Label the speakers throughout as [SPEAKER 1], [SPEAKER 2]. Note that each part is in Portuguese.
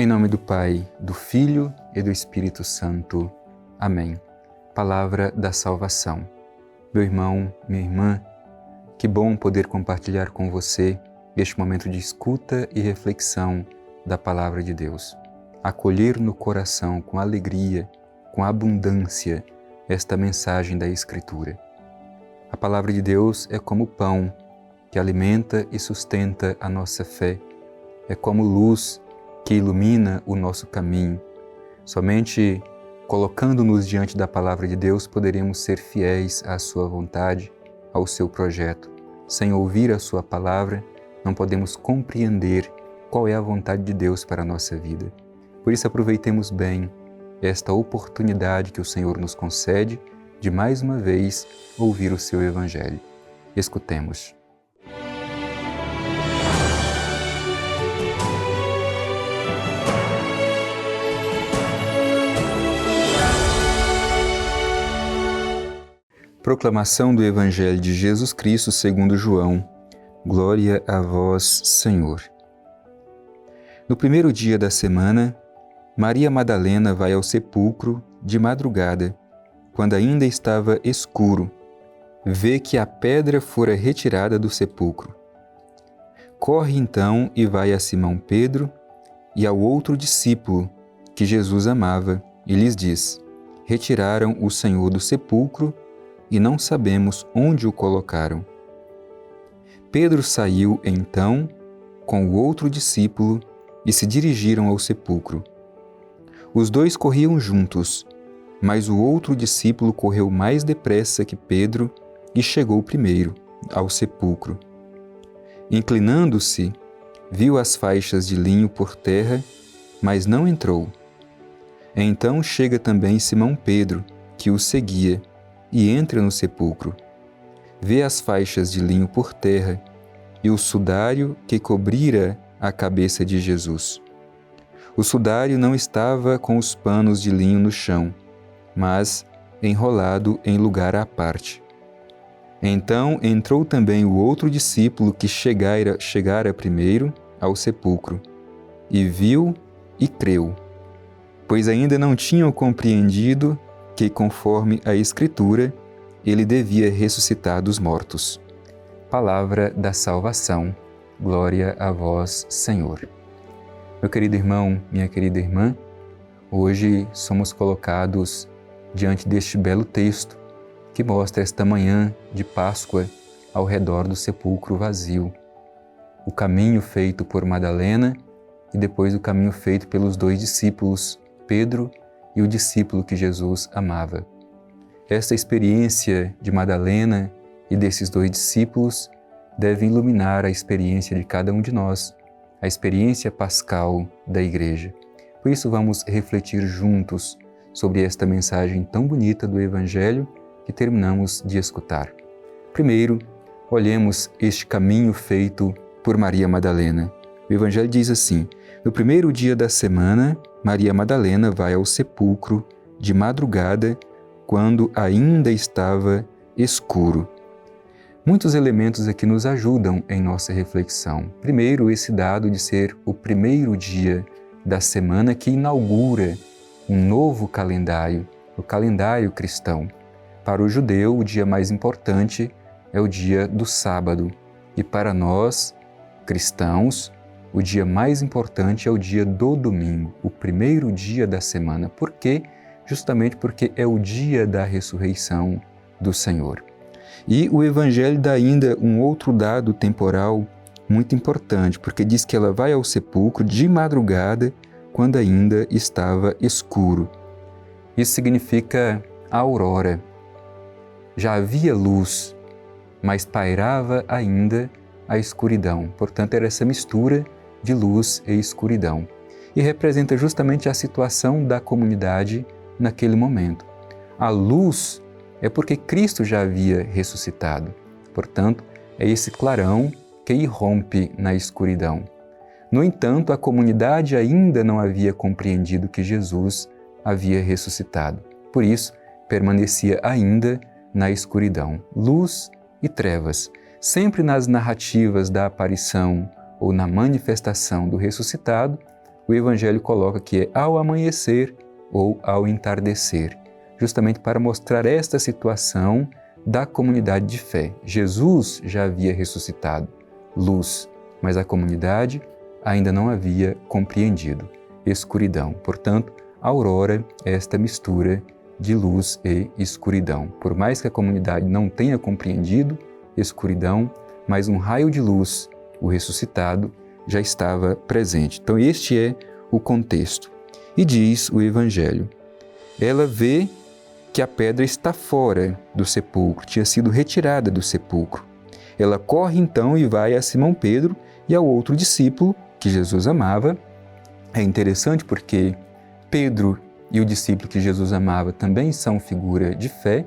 [SPEAKER 1] Em nome do Pai, do Filho e do Espírito Santo. Amém. Palavra da salvação. Meu irmão, minha irmã, que bom poder compartilhar com você este momento de escuta e reflexão da Palavra de Deus. Acolher no coração com alegria, com abundância, esta mensagem da Escritura. A Palavra de Deus é como pão que alimenta e sustenta a nossa fé, é como luz que ilumina o nosso caminho. Somente colocando-nos diante da Palavra de Deus poderemos ser fiéis à sua vontade, ao seu projeto. Sem ouvir a sua palavra, não podemos compreender qual é a vontade de Deus para a nossa vida. Por isso aproveitemos bem esta oportunidade que o Senhor nos concede de mais uma vez ouvir o seu Evangelho. Escutemos. Proclamação do Evangelho de Jesus Cristo segundo João. Glória a vós, Senhor. No primeiro dia da semana, Maria Madalena vai ao sepulcro de madrugada, quando ainda estava escuro. Vê que a pedra fora retirada do sepulcro. Corre então e vai a Simão Pedro e ao outro discípulo que Jesus amava e lhes diz: retiraram o Senhor do sepulcro e não sabemos onde o colocaram. Pedro saiu então com o outro discípulo e se dirigiram ao sepulcro. Os dois corriam juntos, mas o outro discípulo correu mais depressa que Pedro e chegou primeiro ao sepulcro. Inclinando-se, viu as faixas de linho por terra, mas não entrou. Então chega também Simão Pedro, que o seguia, e entra no sepulcro. Vê as faixas de linho por terra e o sudário que cobrira a cabeça de Jesus. O sudário não estava com os panos de linho no chão, mas enrolado em lugar à parte. Então entrou também o outro discípulo que chegara primeiro ao sepulcro, e viu e creu, pois ainda não tinham compreendido que, conforme a Escritura, ele devia ressuscitar dos mortos. Palavra da salvação. Glória a vós, Senhor. Meu querido irmão, minha querida irmã, hoje somos colocados diante deste belo texto que mostra esta manhã de Páscoa ao redor do sepulcro vazio. O caminho feito por Madalena e depois o caminho feito pelos dois discípulos, Pedro e o discípulo que Jesus amava. Esta experiência de Madalena e desses dois discípulos deve iluminar a experiência de cada um de nós, a experiência pascal da Igreja. Por isso vamos refletir juntos sobre esta mensagem tão bonita do Evangelho que terminamos de escutar. Primeiro, olhemos este caminho feito por Maria Madalena. O Evangelho diz assim: no primeiro dia da semana, Maria Madalena vai ao sepulcro de madrugada, quando ainda estava escuro. Muitos elementos aqui nos ajudam em nossa reflexão. Primeiro, esse dado de ser o primeiro dia da semana que inaugura um novo calendário, o calendário cristão. Para o judeu, o dia mais importante é o dia do sábado. E para nós, cristãos, o dia mais importante é o dia do domingo, o primeiro dia da semana. Por quê? Justamente porque é o dia da ressurreição do Senhor. E o Evangelho dá ainda um outro dado temporal muito importante, porque diz que ela vai ao sepulcro de madrugada, quando ainda estava escuro. Isso significa a aurora. Já havia luz, mas pairava ainda a escuridão. Portanto, era essa mistura de luz e escuridão. E representa justamente a situação da comunidade naquele momento. A luz é porque Cristo já havia ressuscitado. Portanto, é esse clarão que irrompe na escuridão. No entanto, a comunidade ainda não havia compreendido que Jesus havia ressuscitado. Por isso, permanecia ainda na escuridão. Luz e trevas. Sempre nas narrativas da aparição ou na manifestação do ressuscitado, o Evangelho coloca que é ao amanhecer ou ao entardecer, justamente para mostrar esta situação da comunidade de fé. Jesus já havia ressuscitado, luz, mas a comunidade ainda não havia compreendido, escuridão. Portanto, a aurora é esta mistura de luz e escuridão. Por mais que a comunidade não tenha compreendido escuridão, mas um raio de luz, o ressuscitado, já estava presente. Então este é o contexto. E diz o Evangelho, ela vê que a pedra está fora do sepulcro, tinha sido retirada do sepulcro. Ela corre então e vai a Simão Pedro e ao outro discípulo que Jesus amava. É interessante porque Pedro e o discípulo que Jesus amava também são figura de fé.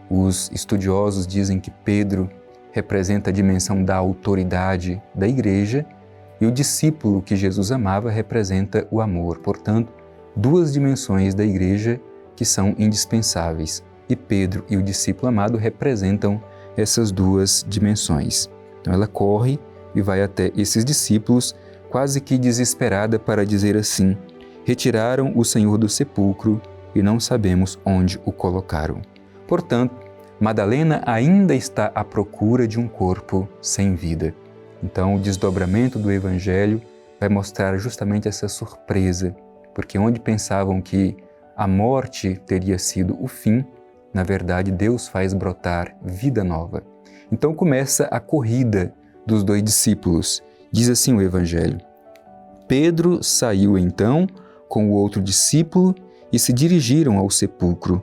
[SPEAKER 1] Os estudiosos dizem que Pedro representa a dimensão da autoridade da igreja e o discípulo que Jesus amava representa o amor. Portanto, duas dimensões da igreja que são indispensáveis. E Pedro e o discípulo amado representam essas duas dimensões. Então ela corre e vai até esses discípulos, quase que desesperada para dizer assim: retiraram o Senhor do sepulcro e não sabemos onde o colocaram. Portanto, Madalena ainda está à procura de um corpo sem vida. Então, o desdobramento do Evangelho vai mostrar justamente essa surpresa, porque onde pensavam que a morte teria sido o fim, na verdade Deus faz brotar vida nova. Então começa a corrida dos dois discípulos. Diz assim o Evangelho: Pedro saiu então com o outro discípulo e se dirigiram ao sepulcro.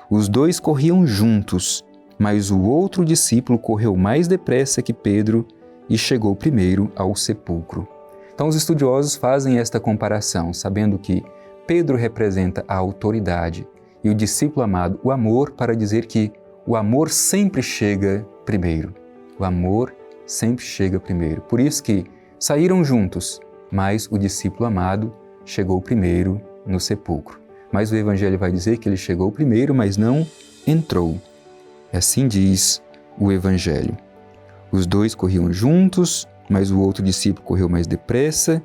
[SPEAKER 1] Os dois corriam juntos, mas o outro discípulo correu mais depressa que Pedro e chegou primeiro ao sepulcro. Então os estudiosos fazem esta comparação, sabendo que Pedro representa a autoridade e o discípulo amado o amor, para dizer que o amor sempre chega primeiro. O amor sempre chega primeiro. Por isso que saíram juntos, mas o discípulo amado chegou primeiro no sepulcro. Mas o Evangelho vai dizer que ele chegou primeiro, mas não entrou. Assim diz o Evangelho. Os dois corriam juntos, mas o outro discípulo correu mais depressa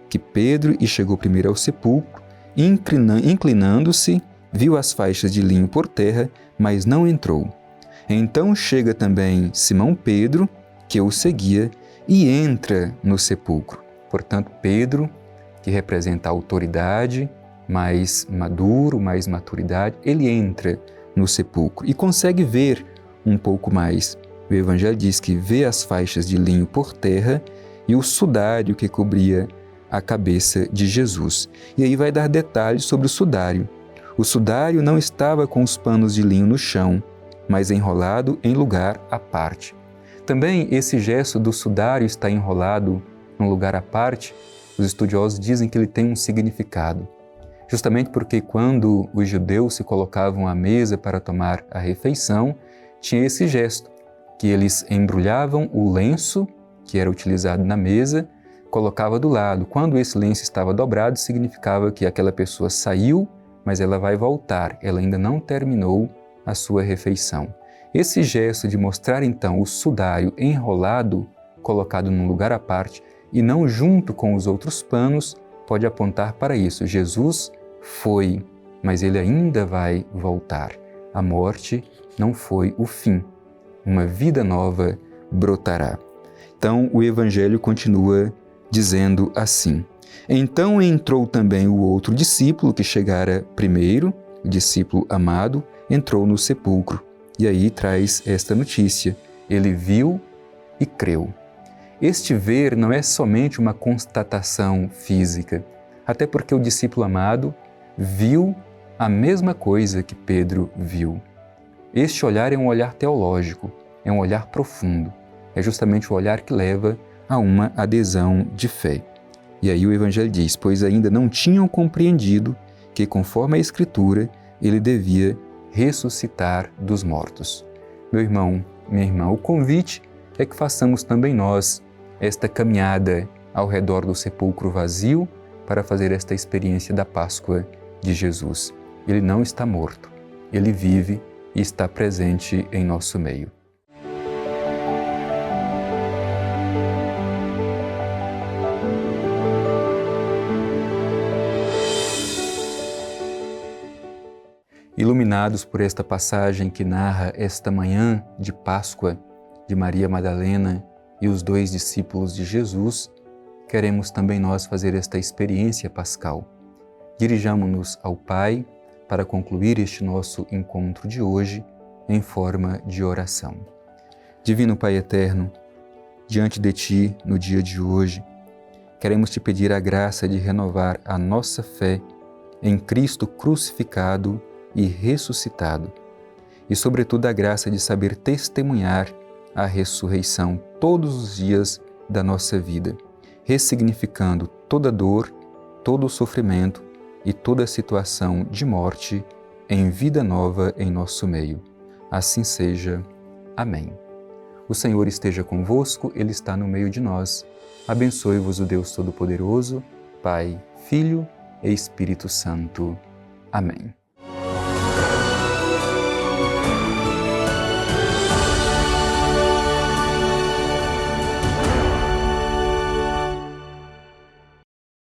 [SPEAKER 1] que Pedro e chegou primeiro ao sepulcro. Inclinando-se, viu as faixas de linho por terra, mas não entrou. Então chega também Simão Pedro, que o seguia, e entra no sepulcro. Portanto, Pedro, que representa a autoridade, mais maduro, mais maturidade, ele entra no sepulcro e consegue ver um pouco mais. O Evangelho diz que vê as faixas de linho por terra e o sudário que cobria a cabeça de Jesus. E aí vai dar detalhes sobre o sudário. O sudário não estava com os panos de linho no chão, mas enrolado em lugar à parte. Também esse gesto do sudário estar enrolado num lugar à parte, os estudiosos dizem que ele tem um significado. Justamente porque quando os judeus se colocavam à mesa para tomar a refeição, tinha esse gesto, que eles embrulhavam o lenço que era utilizado na mesa, colocava do lado. Quando esse lenço estava dobrado, significava que aquela pessoa saiu, mas ela vai voltar, ela ainda não terminou a sua refeição. Esse gesto de mostrar então o sudário enrolado, colocado num lugar à parte e não junto com os outros panos, pode apontar para isso. Jesus foi, mas ele ainda vai voltar. A morte não foi o fim. Uma vida nova brotará. Então o Evangelho continua dizendo assim: então entrou também o outro discípulo que chegara primeiro, o discípulo amado, entrou no sepulcro. E aí traz esta notícia: ele viu e creu. Este ver não é somente uma constatação física, até porque o discípulo amado viu a mesma coisa que Pedro viu. Este olhar é um olhar teológico, é um olhar profundo, é justamente o olhar que leva a uma adesão de fé. E aí o Evangelho diz: pois ainda não tinham compreendido que, conforme a Escritura, ele devia ressuscitar dos mortos. Meu irmão, minha irmã, o convite é que façamos também nós esta caminhada ao redor do sepulcro vazio para fazer esta experiência da Páscoa de Jesus. Ele não está morto, ele vive e está presente em nosso meio. Iluminados por esta passagem que narra esta manhã de Páscoa de Maria Madalena e os 2 discípulos de Jesus, queremos também nós fazer esta experiência pascal. Dirijamo-nos ao Pai para concluir este nosso encontro de hoje em forma de oração. Divino Pai eterno, diante de Ti, no dia de hoje, queremos Te pedir a graça de renovar a nossa fé em Cristo crucificado e ressuscitado, e sobretudo a graça de saber testemunhar a ressurreição todos os dias da nossa vida, ressignificando toda dor, todo o sofrimento e toda situação de morte em vida nova em nosso meio. Assim seja. Amém. O Senhor esteja convosco, Ele está no meio de nós. Abençoe-vos o Deus Todo-Poderoso, Pai, Filho e Espírito Santo. Amém.